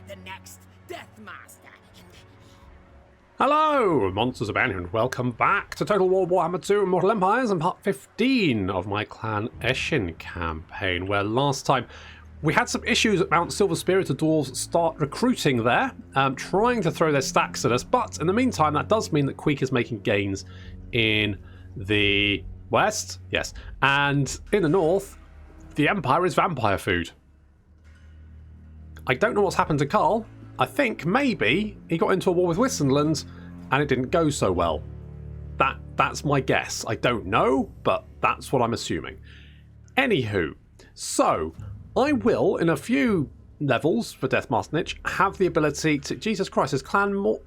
the next Death Master. Hello, Monsters of Banner, and welcome back to Total War Warhammer 2 Immortal Empires and part 15 of my Clan Eshin campaign, where last time we had some issues at Mount Silver Spirit. The Dwarves start recruiting there, trying to throw their stacks at us, but in the meantime that does mean that Queek is making gains in the west, yes, and in the north, the Empire is vampire food. I don't know what's happened to Carl. I think maybe he got into a war with Wissenland and it didn't go so well. That's my guess. I don't know, but that's what I'm assuming. Anywho, so I will, in a few levels for Deathmaster Nitz, have the ability to... Jesus Christ, is Clan more...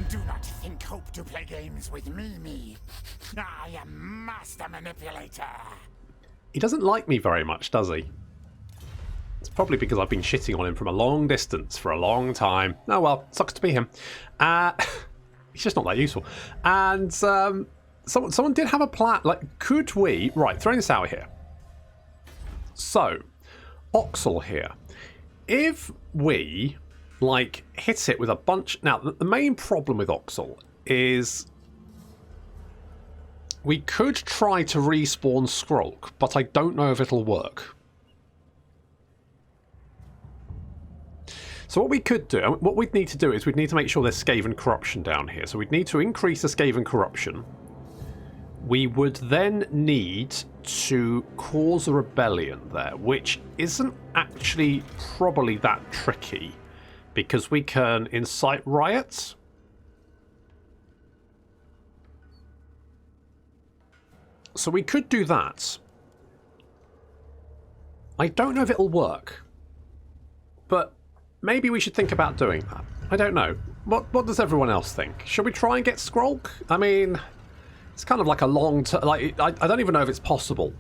Do not think hope to play games with me. I am Master Manipulator. He doesn't like me very much, does he? It's probably because I've been shitting on him from a long distance for a long time. Oh well, sucks to be him. He's just not that useful. And someone did have a plan. Like, could we... Right, throwing this out here. So, Oxel here. If we, like, hit it with a bunch... Now, the main problem with Oxel is... We could try to respawn Skrulk, but I don't know if it'll work. So what we could do, what we'd need to do is we'd need to make sure there's Skaven corruption down here. So we'd need to increase the Skaven corruption. We would then need to cause a rebellion there, which isn't actually probably that tricky, because we can incite riots. So we could do that. I don't know if it'll work, but maybe we should think about doing that. I don't know. What does everyone else think? Should we try and get Skrulk? I mean, it's kind of like a long term... Like, I don't even know if it's possible.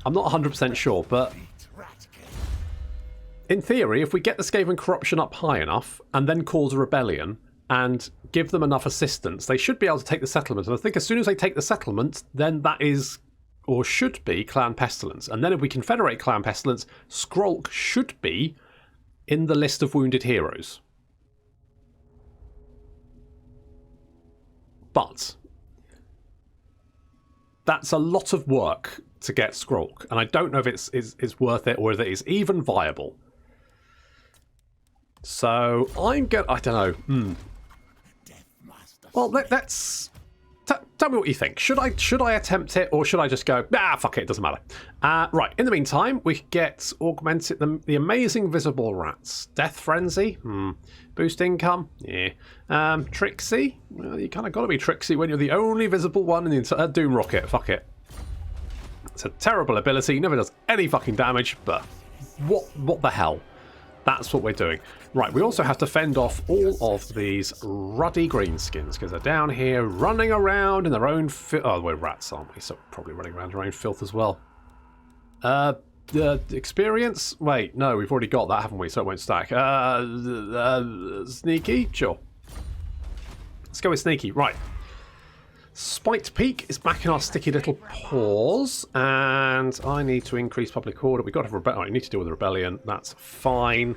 I'm not 100% sure, but... In theory, if we get the Skaven corruption up high enough, and then cause a rebellion, and give them enough assistance, they should be able to take the settlement. And I think as soon as they take the settlement, then that is, or should be, Clan Pestilence. And then if we confederate Clan Pestilence, Skrulk should be in the list of wounded heroes. But that's a lot of work to get Skrulk, and I don't know if it's worth it or if it is even viable. So I'm going... I don't know. Well, let's... Tell me what you think. Should I attempt it, or should I just go, fuck it, it doesn't matter. Right, in the meantime, we get augmented the amazing visible rats. Death Frenzy? Boost income? Yeah. Trixie? Well, you kind of got to be Trixie when you're the only visible one in the entire Doom Rocket. Fuck it. It's a terrible ability, never does any fucking damage, but what the hell? That's what we're doing. Right, we also have to fend off all of these ruddy greenskins, because they're down here running around in their own filth. Oh, we're rats, aren't we? So probably running around in their own filth as well. The experience? Wait, no, we've already got that, haven't we? So it won't stack. Sneaky? Sure. Let's go with sneaky. Right. Spiked Peak is back in our sticky little paws, and I need to increase public order. We've got to have a rebellion. I need to deal with the rebellion. That's fine.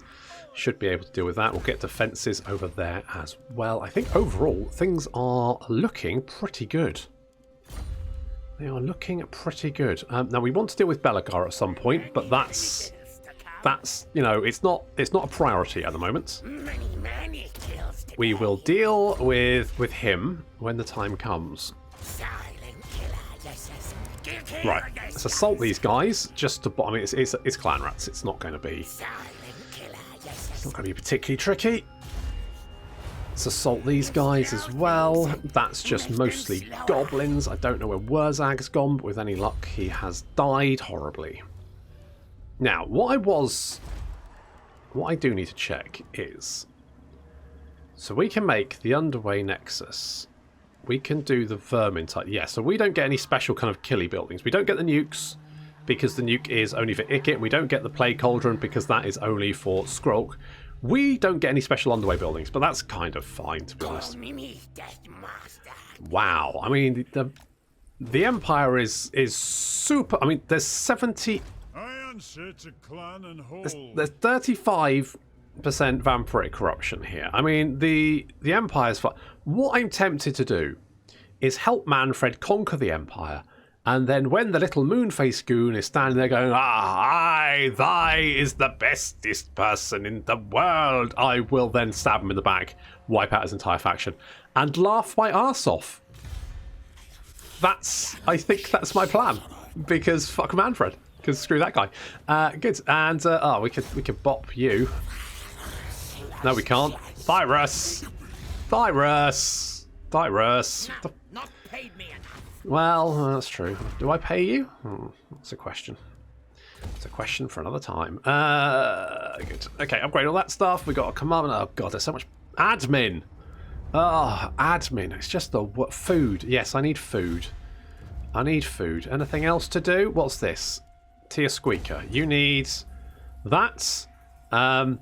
Should be able to deal with that. We'll get defences over there as well. I think overall things are looking pretty good. They are looking pretty good. Now we want to deal with Belagar at some point, but that's you know, it's not a priority at the moment. We will deal with him when the time comes. Right, let's assault these guys just to... I mean, it's clan rats. It's not going to be... It's not going to be particularly tricky. Let's assault these guys as well. That's just mostly goblins. I don't know where Wurzag's gone, but with any luck, he has died horribly. Now, what I do need to check is... So we can make the Underway Nexus. We can do the Vermin type. Yeah, so we don't get any special kind of killy buildings. We don't get the nukes, because the nuke is only for Ikit. We don't get the Plague Cauldron, because that is only for Skrulk. We don't get any special Underway buildings, but that's kind of fine, to be honest. Wow, I mean, the Empire is super... I mean, there's 70... answer to clan and whole. There's 35% vampiric corruption here. I mean, the Empire's fine. What I'm tempted to do is help Manfred conquer the Empire, and then when the little moon-faced goon is standing there going, thy is the bestest person in the world, I will then stab him in the back, wipe out his entire faction, and laugh my arse off. I think that's my plan, because fuck Manfred, because screw that guy. Good, and we could bop you. No, we can't. Virus. Not paid me enough. Well, that's true. Do I pay you? That's a question. It's a question for another time. Good. Okay, upgrade all that stuff. We got a command. Oh god, there's so much admin. Oh, admin. It's just the food. Yes, I need food. Anything else to do? What's this? Tier Squeaker. You need that. I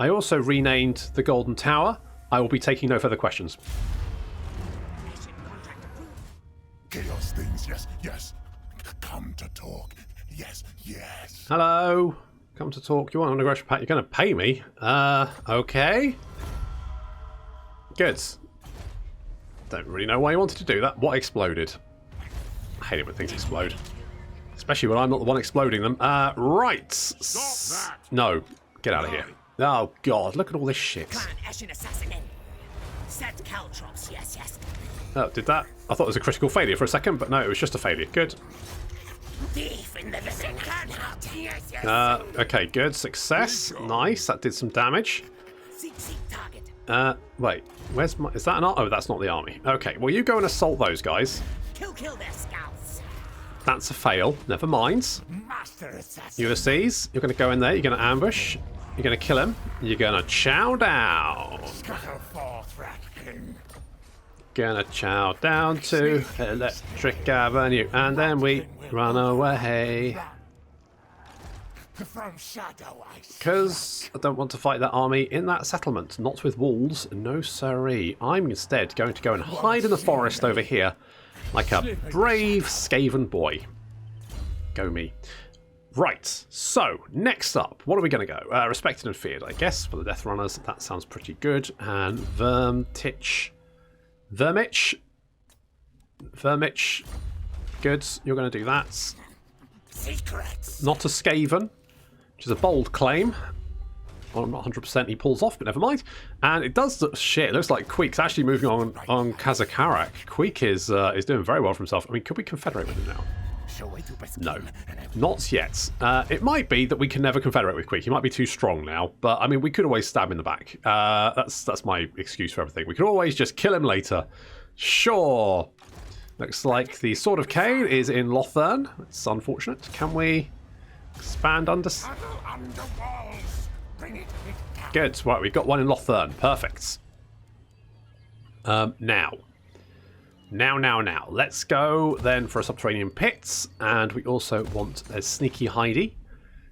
also renamed the Golden Tower. I will be taking no further questions. Chaos things, yes. Come to talk. Yes. Hello. Come to talk. You want an aggression pack? You're going to pay me. Okay. Good. Don't really know why you wanted to do that. What exploded? I hate it when things explode. Especially when I'm not the one exploding them. Right. Stop that! No. Get out of here. Oh, God. Look at all this shit. Clan Eshin assassinate. Set caltrops, yes. Oh, did that? I thought it was a critical failure for a second, but no, it was just a failure. Good. Thief in the living yes. Okay, good. Success. Nice. That did some damage. Seek target. Wait. Where's my... Is that an... Oh, that's not the army. Okay, well, you go and assault those guys. Kill their scouts. That's a fail. Never mind. Master assassin. Ulysses, you're going to go in there. You're going to ambush. You're going to kill him. You're going to chow down. Scuttle forth, rat king. Gonna chow down to Electric Avenue, and then we run away. From shadow ice. Because I don't want to fight that army in that settlement. Not with walls. No siree. I'm instead going to go and hide in the forest over here like a brave Skaven boy. Go me. Right, so next up, what are we going to go? Respected and feared, I guess, for the Death Runners. That sounds pretty good. And Vermitch. Good, you're going to do that. Secrets. Not a Skaven, which is a bold claim. Well, I'm not 100% he pulls off, but never mind. And it does look shit. It looks like Queek's actually moving on Kazakarak. Queek is doing very well for himself. I mean, could we confederate with him now? No, not yet. It might be that we can never confederate with Queek. He might be too strong now, but I mean, we could always stab him in the back. That's my excuse for everything. We could always just kill him later. Sure. Looks like the Sword of Cain is in Lothern. It's unfortunate. Can we expand under? walls. Bring it down. Good. Right, we've got one in Lothern. Perfect. Now. Let's go then for a subterranean pits, and we also want a Sneaky Hidey.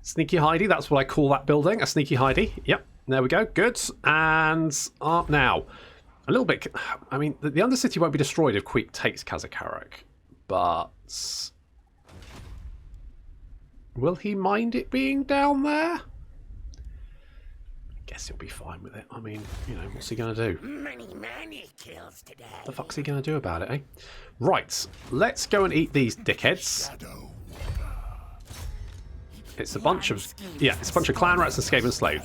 Sneaky Hidey, that's what I call that building, a Sneaky Hidey. Yep, there we go, good. And now, a little bit, I mean, the Undercity won't be destroyed if Queek takes Kazakarak, but will he mind it being down there? Guess he'll be fine with it. I mean, you know, what's he going to do? Many kills today. The fuck's he going to do about it, eh? Right, let's go and eat these dickheads. It's a bunch of... Yeah, it's a bunch of clan rats and Skaven slaves.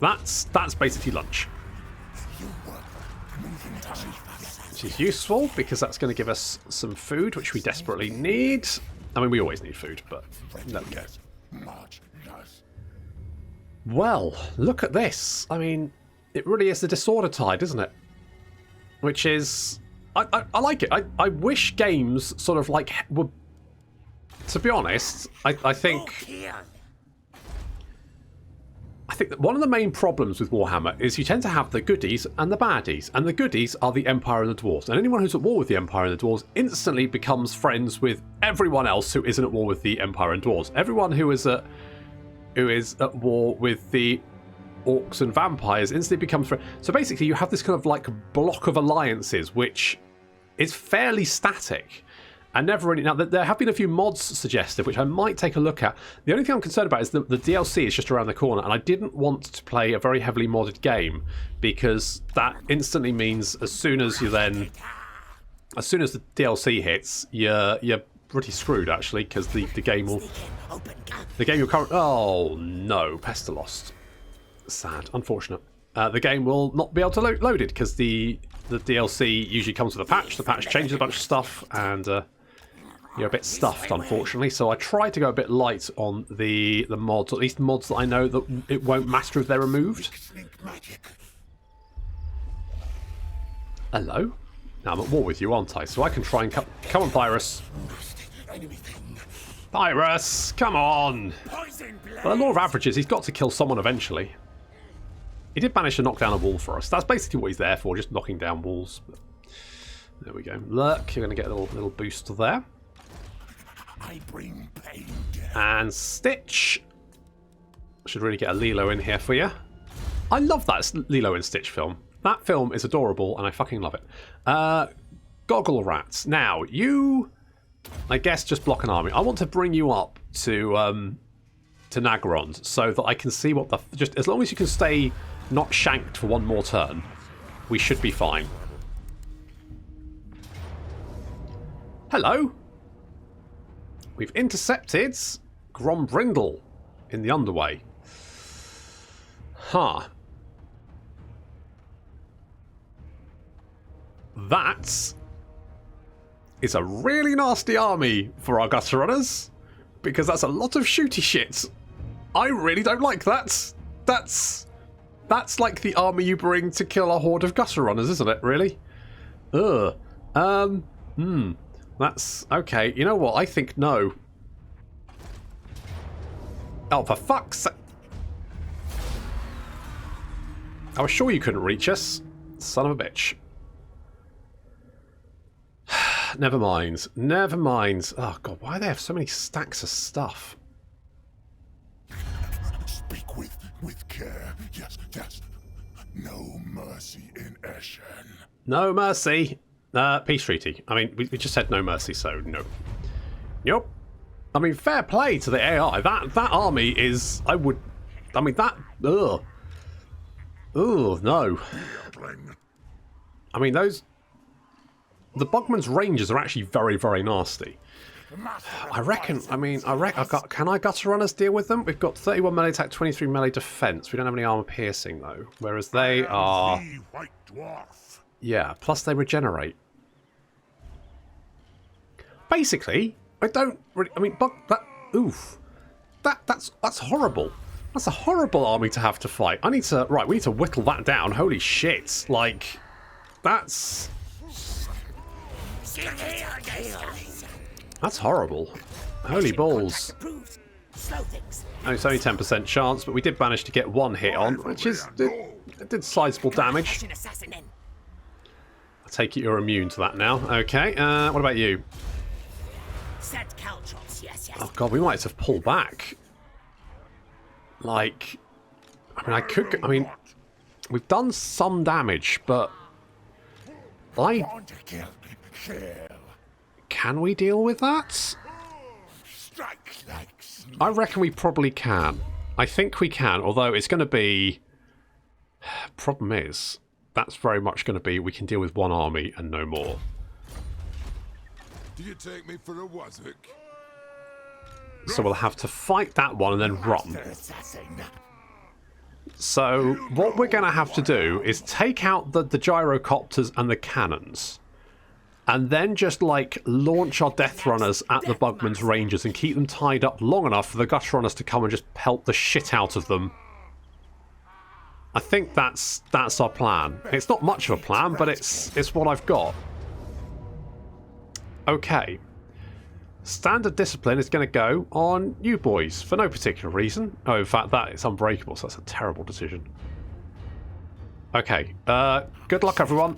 That's basically lunch. Which is useful, because that's going to give us some food, which we desperately need. I mean, we always need food, but there we go. Well, look at this. I mean, it really is the Disorder Tide, isn't it? Which is... I like it. I wish games sort of like... were... To be honest, I think... I think that one of the main problems with Warhammer is you tend to have the goodies and the baddies. And the goodies are the Empire and the Dwarves. And anyone who's at war with the Empire and the Dwarves instantly becomes friends with everyone else who isn't at war with the Empire and Dwarves. Everyone who is at war with the orcs and vampires instantly becomes friends. So basically you have this kind of like block of alliances which is fairly static. And never really... Now, there have been a few mods suggested, which I might take a look at. The only thing I'm concerned about is the DLC is just around the corner, and I didn't want to play a very heavily modded game, because that instantly means as soon as the DLC hits, you're pretty screwed, actually, because the game will... The game you're currently... Oh, no. Pestilost. Sad. Unfortunate. The game will not be able to load it, because the DLC usually comes with a patch. The patch changes a bunch of stuff, and... you're a bit stuffed, unfortunately, so I tried to go a bit light on the mods, or at least mods that I know that it won't matter if they're removed. Hello? Now I'm at war with you, aren't I? So I can try and come on, Pyrus. Pyrus, come on! Well, the law of averages, he's got to kill someone eventually. He did manage to knock down a wall for us. That's basically what he's there for, just knocking down walls. But there we go. Look, you're going to get a little boost there. I bring pain. And Stitch. Should really get a Lilo in here for you. I love that Lilo and Stitch film. That film is adorable and I fucking love it. Goggle Rats. Now, you, I guess, just block an army. I want to bring you up to Nagarond so that I can see what the... Just as long as you can stay not shanked for one more turn, we should be fine. Hello. We've intercepted Grombrindle in the underway. Huh. That is a really nasty army for our gutter runners, because that's a lot of shooty shit. I really don't like that. That's like the army you bring to kill a horde of gutter runners, isn't it? Really? Ugh. That's... Okay, you know what? I think no. Oh, for fuck's sake. I was sure you couldn't reach us. Son of a bitch. Never mind. Never mind. Oh, God, why do they have so many stacks of stuff? Speak with care. Yes. No mercy in Eshin. No mercy. Peace treaty. I mean, we just said no mercy, so no. Nope. I mean, fair play to the AI. That army is... I mean, that... Ugh. Ugh, no. I mean, those... The Bugman's Rangers are actually very, very nasty. I reckon... Can I gutter runners deal with them? We've got 31 melee attack, 23 melee defense. We don't have any armor piercing, though. Whereas they are... White Dwarf. Yeah, plus they regenerate. Basically, I don't really... I mean, oof. That's horrible. That's a horrible army to have to fight. I need to... Right, we need to whittle that down. Holy shit. Like, that's... That's horrible. Holy balls. And it's only 10% chance, but we did manage to get one hit on, which is... It did sizable damage. I take it you're immune to that now. Okay, what about you? Oh god, we might have pulled back. Like... I mean, we've done some damage, but... Can we deal with that? I reckon we probably can. I think we can, although it's going to be... Problem is, that's very much going to be we can deal with one army and no more. Do you take me for a wazzock? So we'll have to fight that one and then run. So what we're going to have to do is take out the gyrocopters and the cannons. And then just, like, launch our Death Runners at the Bugman's Rangers and keep them tied up long enough for the Gutter Runners to come and just pelt the shit out of them. I think that's our plan. It's not much of a plan, but it's what I've got. Okay. Standard discipline is going to go on you boys for no particular reason. Oh, in fact, that is unbreakable, so that's a terrible decision. Okay. Good luck, everyone.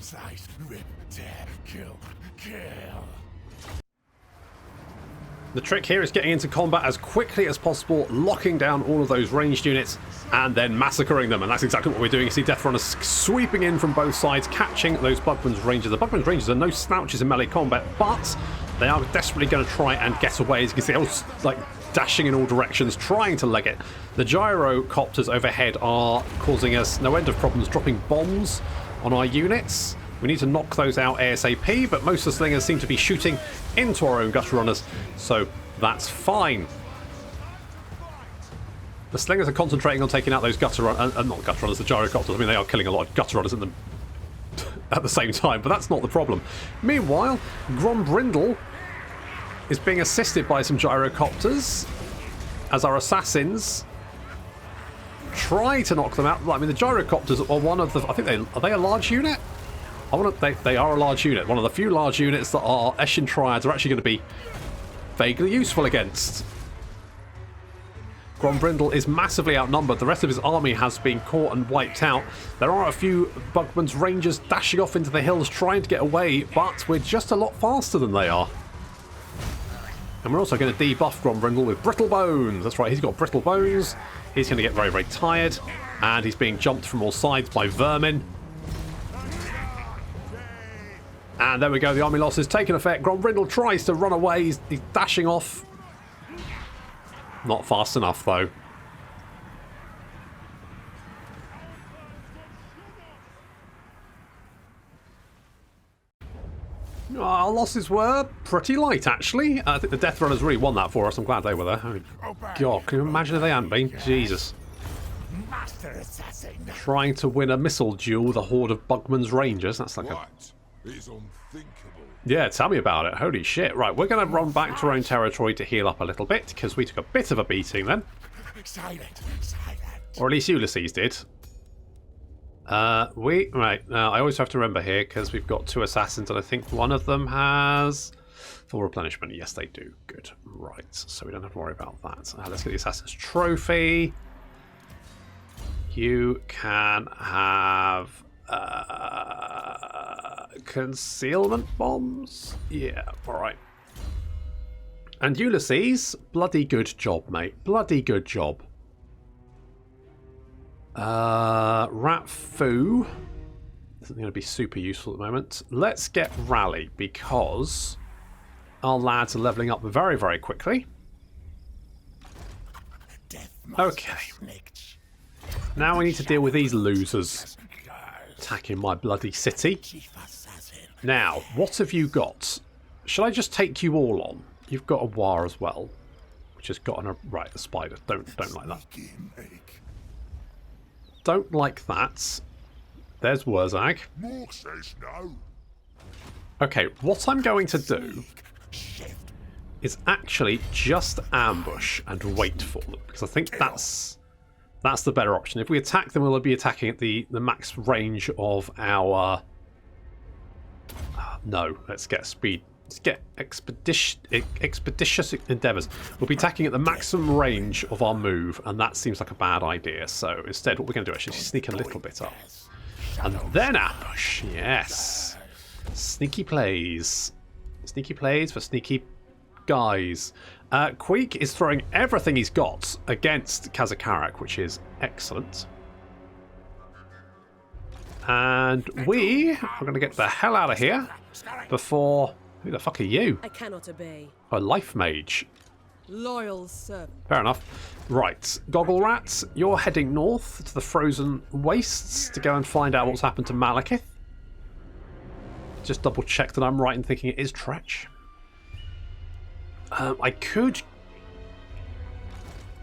The trick here is getting into combat as quickly as possible, locking down all of those ranged units, and then massacring them. And that's exactly what we're doing. You see Death Runners sweeping in from both sides, catching those Bugman's Rangers. The Bugman's Rangers are no slouches in melee combat, but They are desperately going to try and get away. As you can see, I was like dashing in all directions, trying to leg it. The gyrocopters overhead are causing us no end of problems, dropping bombs on our units. We need to knock those out ASAP, but most of the slingers seem to be shooting into our own gutter runners, so that's fine. The slingers are concentrating on taking out those not gutter runners, the gyrocopters. I mean, they are killing a lot of gutter runners in them at the same time, but that's not the problem. Meanwhile, Grombrindle is being assisted by some gyrocopters as our assassins try to knock them out. I mean, the gyrocopters are one of the... I think are they a large unit? They are a large unit. One of the few large units that our Eshin Triads are actually going to be vaguely useful against. Grombrindle is massively outnumbered. The rest of his army has been caught and wiped out. There are a few Gubbinz Rangers dashing off into the hills trying to get away, but we're just a lot faster than they are. And we're also going to debuff Grombrindle with brittle bones. That's right, he's got brittle bones. He's going to get very, very tired. And he's being jumped from all sides by vermin. And there we go, the army loss is taking effect. Grombrindle tries to run away. He's dashing off. Not fast enough, though. Our losses were pretty light, actually. I think the Death Runners really won that for us. I'm glad they were there. Oh, God, can you imagine if they hadn't been? Jesus. Master assassin. Trying to win a missile duel with a horde of Gubbinz Rangers. That's like What is unthinkable? Yeah, tell me about it. Holy shit. Right, we're going to run back to our own territory to heal up a little bit, because we took a bit of a beating then. Silent. Or at least Ulysses did. Right, now I always have to remember here, because we've got 2 assassins, and I think one of them has full replenishment. Yes, they do. Good. Right, so we don't have to worry about that. Let's get the Assassin's Trophy. You can have... concealment bombs? Yeah, alright. And Ulysses, bloody good job, mate. Bloody good job. Rat Foo isn't going to be super useful at the moment. Let's get Rally, because our lads are leveling up very, very quickly. Okay. Now we need to deal with these losers attacking my bloody city. Now, what have you got? Should I just take you all on? You've got a war as well, which has got a right. The spider. Don't like that. Don't like that. There's Wurzag. Okay, what I'm going to do is actually just ambush and wait for them, because I think that's the better option. If we attack them, we'll be attacking at the max range of our... no, let's get speed. Let's get expeditious endeavours. We'll be attacking at the maximum range of our move, and that seems like a bad idea. So instead, what we're going to do is actually sneak a little bit up. And then ambush. Yes. Sneaky plays. Sneaky plays for sneaky guys. Queek is throwing everything he's got against Kazakarak, which is excellent. And we are going to get the hell out of here before... Who the fuck are you? I cannot obey. A life mage. Loyal servant. Fair enough. Right, Goggle Rats, you're heading north to the frozen wastes to go and find out what's happened to Malekith. Just double check that I'm right in thinking it is Tretch. I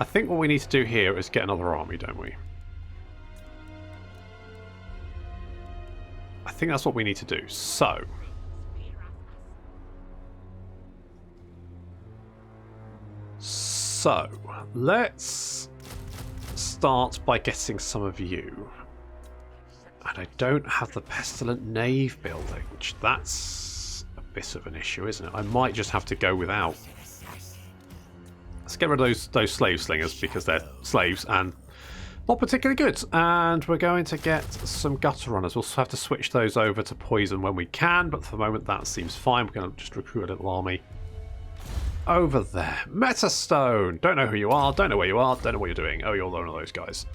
think what we need to do here is get another army, don't we? I think that's what we need to do. So let's start by getting some of you. And I don't have the Pestilent Knave building, which that's a bit of an issue, isn't it? I might just have to go without. Let's get rid of those slave slingers, because they're slaves and not particularly good. And we're going to get some gutter runners. We'll have to switch those over to poison when we can, but for the moment that seems fine. We're going to just recruit a little army over there. Metastone! Don't know who you are, don't know where you are, don't know what you're doing. Oh, you're one of those guys.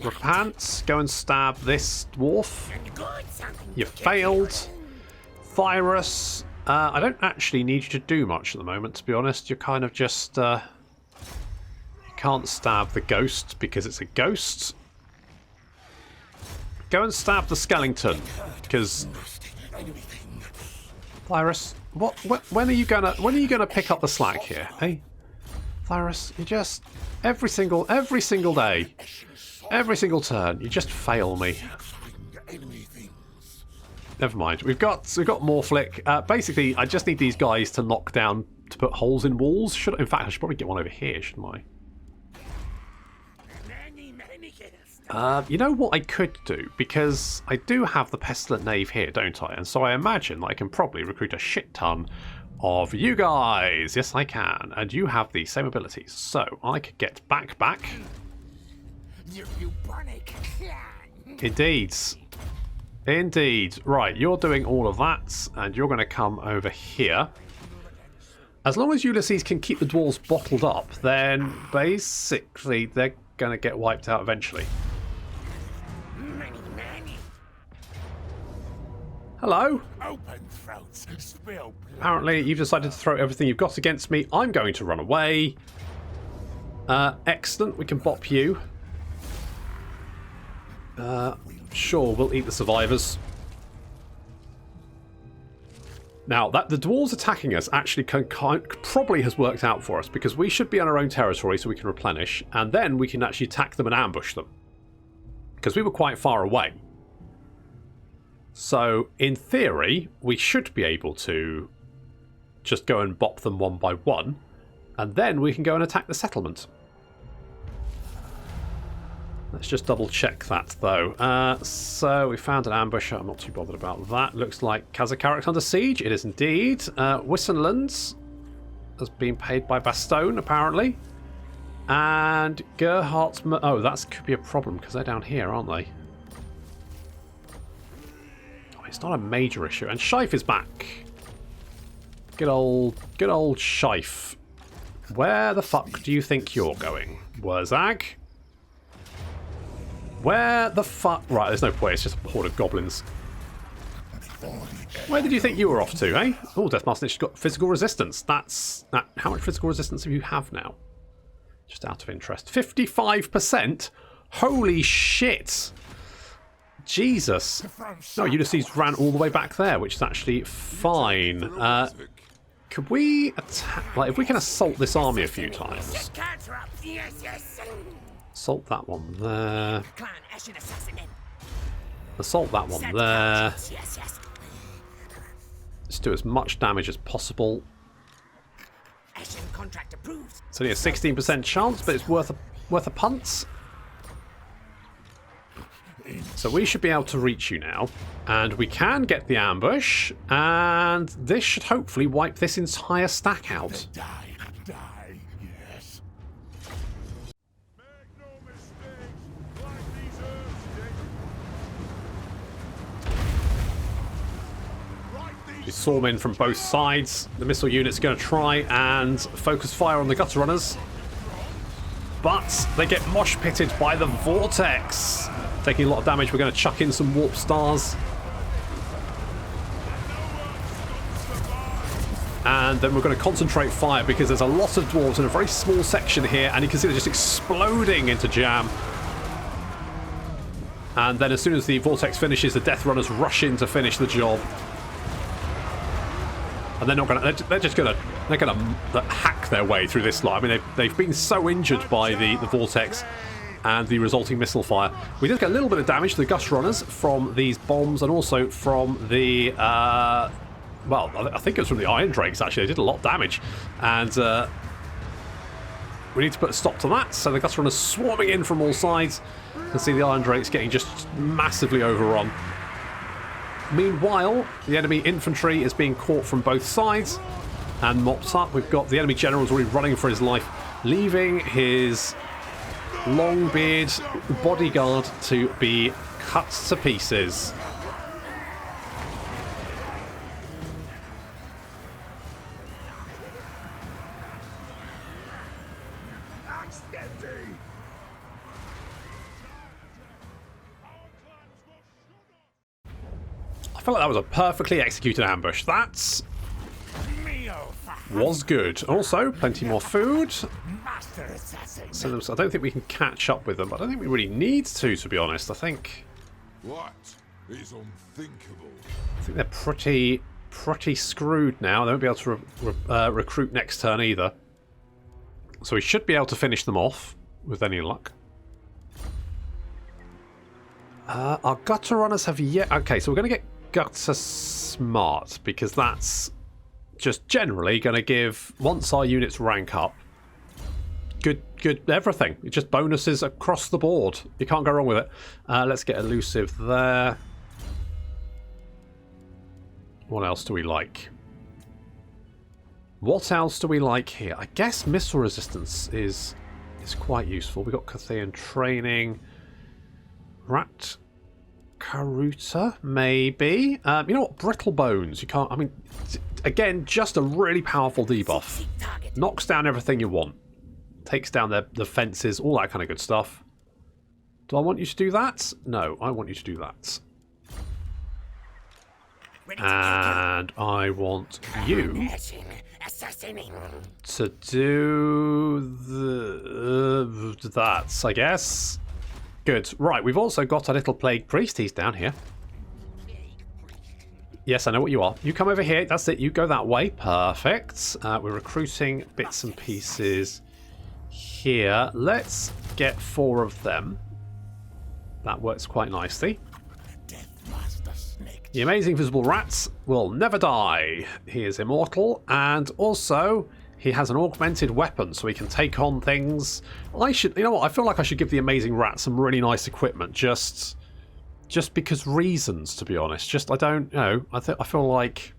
Repants, go and stab this dwarf. You failed. Virus, I don't actually need you to do much at the moment, to be honest. You're kind of just... you can't stab the ghost because it's a ghost. Go and stab the skeleton, because... Virus, when are you gonna pick up the slack here, eh? Virus, you just... Every single day, every single turn, you just fail me. Never mind. We've got more flick. Basically, I just need these guys to knock down, to put holes in walls. In fact, I should probably get one over here, shouldn't I? You know what I could do? Because I do have the Pestilent Knave here, don't I? And so I imagine that I can probably recruit a shit ton of you guys. Yes, I can. And you have the same abilities. So I could get back. Indeed. Indeed. Right, you're doing all of that, and you're going to come over here. As long as Ulysses can keep the dwarves bottled up, then basically they're going to get wiped out eventually. Hello? Open throats, spill blood. Apparently you've decided to throw everything you've got against me. I'm going to run away. Excellent, we can bop you. Sure, we'll eat the survivors. Now, that the dwarves attacking us actually probably has worked out for us, because we should be on our own territory so we can replenish, and then we can actually attack them and ambush them. Because we were quite far away. So, in theory, we should be able to just go and bop them one by one, and then we can go and attack the settlement. Let's just double check that, though. So, we found an ambush. I'm not too bothered about that. Looks like Kazakarak under siege. It is indeed. Wissenlands has been paid by Bastogne, apparently. And Gerhardt's... Oh, that could be a problem, because they're down here, aren't they? Oh, it's not a major issue. And Scheif is back. Good old Scheif. Where the fuck do you think you're going, Wurzag? Where the fuck... Right, there's no point. It's just a horde of goblins. Where did you think you were off to, eh? Oh, Deathmaster Nitz got physical resistance. That's... How much physical resistance do you have now? Just out of interest. 55%? Holy shit! Jesus. No, Ulysses ran all the way back there, which is actually fine. Could we attack... Like, if we can assault this army a few times... Assault that one there. Clan Eshin assassinate. Assault that one there. Let's do as much damage as possible. Eshin contract approved. It's only a 16% chance, but it's worth a punt. So we should be able to reach you now, and we can get the ambush, and this should hopefully wipe this entire stack out. Die, yes. We swarm in from both sides. The missile unit's going to try and focus fire on the gutter runners, but they get mosh pitted by the vortex, taking a lot of damage. We're going to chuck in some warp stars, and then we're going to concentrate fire because there's a lot of dwarves in a very small section here, and you can see they're just exploding into jam. And then as soon as the vortex finishes, the death runners rush in to finish the job. And they're not going to. They're just going to. They're going to hack their way through this lot. I mean, they've been so injured by the vortex and the resulting missile fire. We did get a little bit of damage to the gust runners from these bombs, and also from the. Well, I think it was from the iron drakes. Actually, they did a lot of damage, and we need to put a stop to that. So the gust runners swarming in from all sides. You can see the iron drakes getting just massively overrun. Meanwhile, the enemy infantry is being caught from both sides and mopped up. We've got the enemy generals already running for his life, leaving his long-beard bodyguard to be cut to pieces. feel like that was a perfectly executed ambush. That was good. Also, plenty more food. Master assassin. So I don't think we can catch up with them, but I don't think we really need to be honest. I think What is unthinkable? they're pretty screwed now. They won't be able to recruit next turn either. So we should be able to finish them off with any luck. Our gutter runners have yet... Okay, so we're going to get gutter smart, because that's just generally going to give, once our units rank up, good everything. It's just bonuses across the board. You can't go wrong with it. Let's get elusive there. What else do we like? What else do we like here? I guess missile resistance is quite useful. We've got Cathayan training. Rat Karuta, maybe. You know what? Brittle bones. You can't... I mean, again, just a really powerful debuff. Knocks down everything you want. Takes down the fences, all that kind of good stuff. Do I want you to do that? No, I want you to do that. And I want you to do that, I guess. Good. Right, we've also got a little plague priest. He's down here. Yes, I know what you are. You come over here. That's it. You go that way. Perfect. We're recruiting bits and pieces here. Let's get 4 of them. That works quite nicely. The amazing visible rat will never die. He is immortal, and also he has an augmented weapon, so he can take on things. You know what? I feel like I should give the amazing rat some really nice equipment, just because reasons. To be honest, I don't know. I feel like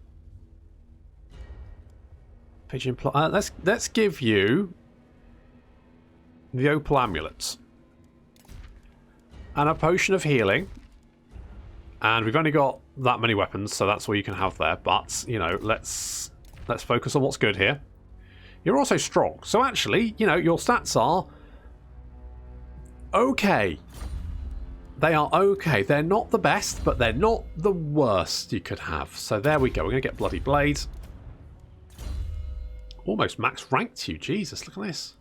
pigeon. Let's give you the opal amulet and a potion of healing. And we've only got that many weapons, so that's all you can have there. But, you know, let's focus on what's good here. You're also strong. So actually, you know, your stats are okay. They are okay. They're not the best, but they're not the worst you could have. So there we go. We're going to get Bloody Blades. Almost max ranked you. Jesus, look at this.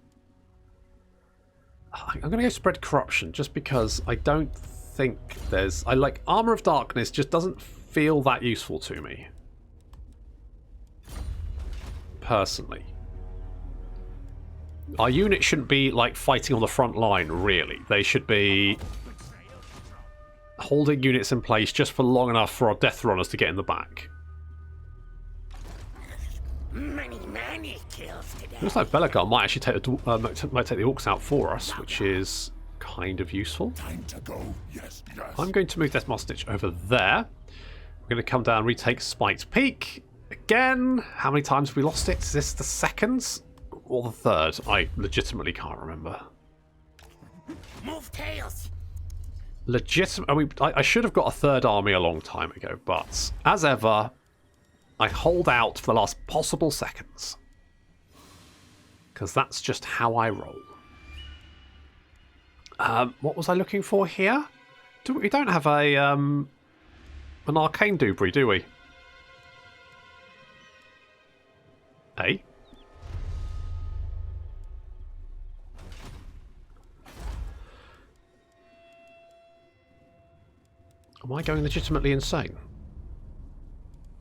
I'm going to go Spread Corruption, just because I don't think I like Armor of Darkness, just doesn't feel that useful to me personally. Our unit shouldn't be like fighting on the front line, really. They should be holding units in place just for long enough for our death runners to get in the back. Many kills today. Looks like Belagar might actually take the orcs out for us, which is kind of useful. Time to go. Yes, yes. I'm going to move Deathmask Stitch over there. We're going to come down and retake Spiked Peak. Again, how many times have we lost it? Is this the second or the third? I legitimately can't remember. Move tails. I should have got a third army a long time ago, but as ever, I hold out for the last possible seconds. Because that's just how I roll. What was I looking for here? We don't have an arcane debris, do we? Hey? Am I going legitimately insane?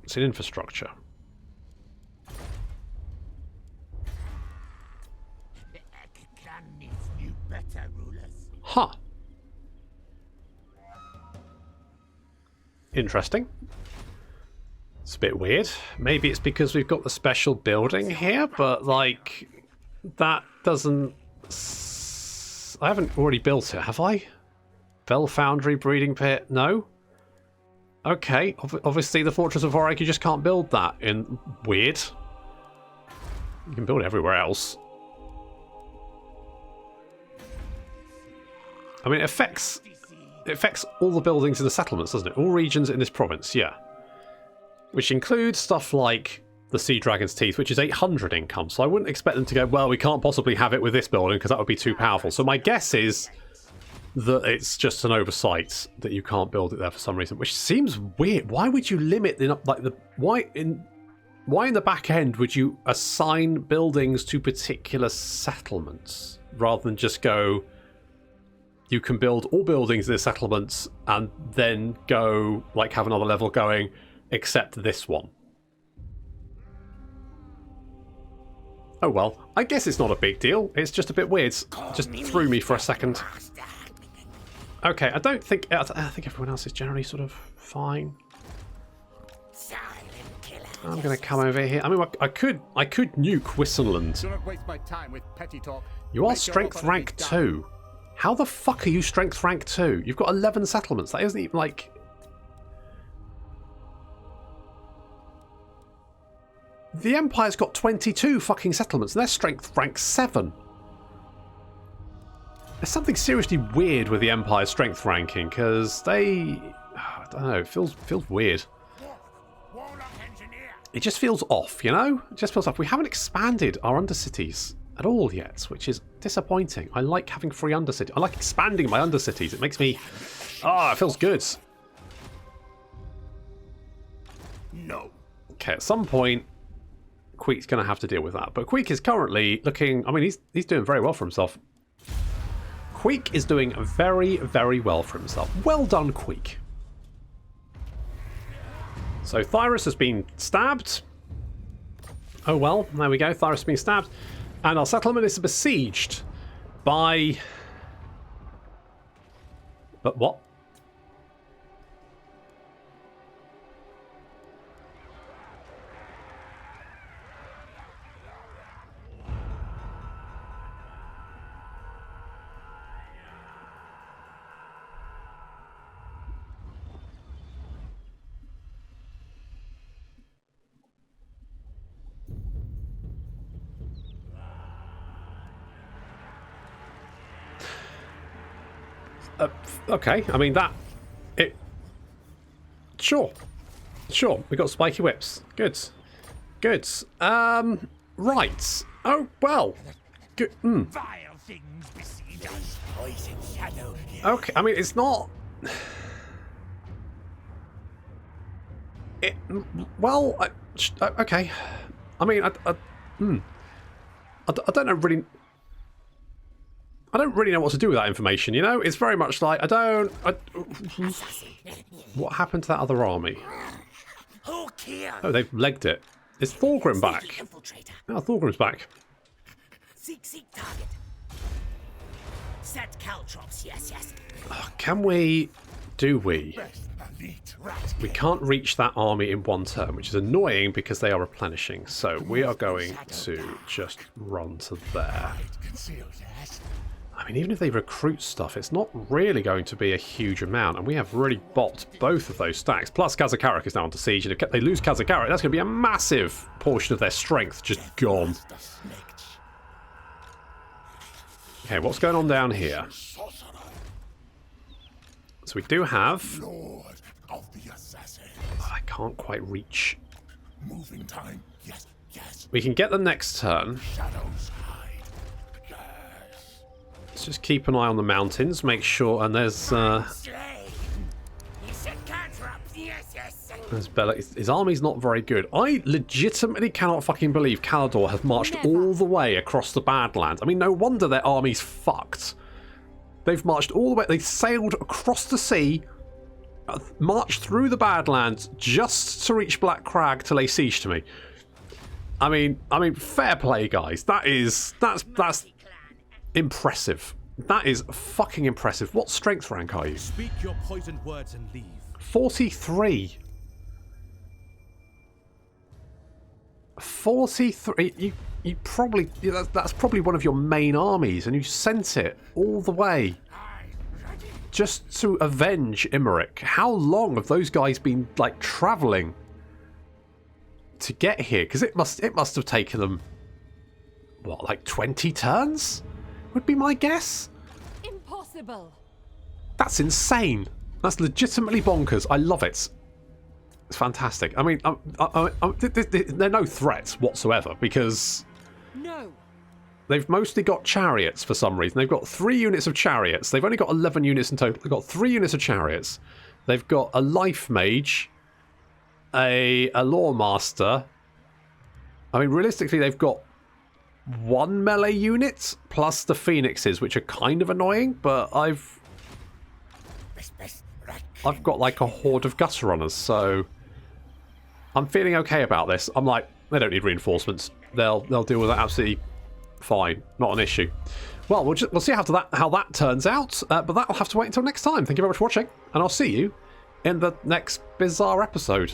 It's in infrastructure. The clan needs new, better rulers. Huh. Interesting. It's a bit weird. Maybe it's because we've got the special building here, but like that doesn't... I haven't already built it, have I? Bell Foundry, Breeding Pit, no? Okay, obviously the Fortress of Vorak, you just can't build that in... Weird. You can build it everywhere else. I mean, it affects all the buildings in the settlements, doesn't it? All regions in this province, yeah. Which includes stuff like the Sea Dragon's Teeth, which is 800 income. So I wouldn't expect them to go, well, we can't possibly have it with this building because that would be too powerful. So my guess is that it's just an oversight that you can't build it there for some reason, which seems weird. Why would you limit why in the back end would you assign buildings to particular settlements rather than just go, you can build all buildings in the settlements and then go, like, have another level going, except this one? Oh well, I guess it's not a big deal. It's just a bit weird. Just threw me for a second. Okay, I think everyone else is generally sort of fine. I'm going to come over here. I mean, I could nuke Wissenland. Do not waste my time with petty talk. You are strength rank 2. How the fuck are you strength rank 2? You've got 11 settlements. That isn't even like... The Empire's got 22 fucking settlements, and they're strength rank 7. There's something seriously weird with the Empire's strength ranking, because they... I don't know, it feels weird. It just feels off, you know? It just feels off. We haven't expanded our undercities at all yet, which is disappointing. I like having free undercities. I like expanding my undercities. It makes me... it feels good. No. Okay, at some point, Queek's going to have to deal with that. But Queek is currently looking... I mean, he's doing very well for himself. Queek is doing very, very well for himself. Well done, Queek. So Thyrus has been stabbed. Oh well, there we go. Thyrus has been stabbed. And our settlement is besieged by... But what? Okay, I mean Sure, we got spiky whips. Good. Right. Oh well. Good. Vile things besiege us. Poison shadow. Okay, I mean it's not. Well, okay. I mean, I don't know really. I don't really know what to do with that information, you know? It's very much like, what happened to that other army? Who killed? Oh, they've legged it. Is Thorgrim back? Oh, Thorgrim's back. Seek target. Set caltrops, yes. Oh, can we? Do we? We can't reach that army in one turn, which is annoying because they are replenishing. So we are going to just run to there. I mean, even if they recruit stuff, it's not really going to be a huge amount, and we have really bopped both of those stacks. Plus, Kazakarik is now under siege, and if they lose Kazakarik, that's going to be a massive portion of their strength just gone. Okay, what's going on down here? So we do have... Lord of the Assassin. I can't quite reach. Moving time. Yes. We can get them next turn. Shadows hide. Yes. Let's just keep an eye on the mountains, make sure, and there's Bella. His army's not very good. I legitimately cannot fucking believe Calador has marched all the way across the Badlands. I mean, no wonder their army's fucked. They've marched all the way, they sailed across the sea, marched through the Badlands just to reach Black Crag to lay siege to me. I mean, fair play, guys. That's impressive. That is fucking impressive. What strength rank are you? Speak your poisoned words and leave. 43. 43. You probably that's probably one of your main armies, and you sent it all the way just to avenge Imeric. How long have those guys been like traveling to get here? Because it must have taken them what, like 20 turns? Would be my guess. Impossible. That's insane. That's legitimately bonkers. I love it. It's fantastic. I mean, they're no threats whatsoever because No. they've mostly got chariots for some reason. They've got 3 units of chariots. They've only got 11 units in total. They've got 3 units of chariots. They've got a life mage, a lore master. I mean, realistically, they've got 1 melee unit plus the phoenixes, which are kind of annoying, but I've got like a horde of gutter runners, so I'm feeling okay about this. I'm like, they don't need reinforcements. They'll deal with that absolutely fine. Not an issue. Well, we'll see how that turns out, but that'll have to wait until next time. Thank you very much for watching, and I'll see you in the next bizarre episode.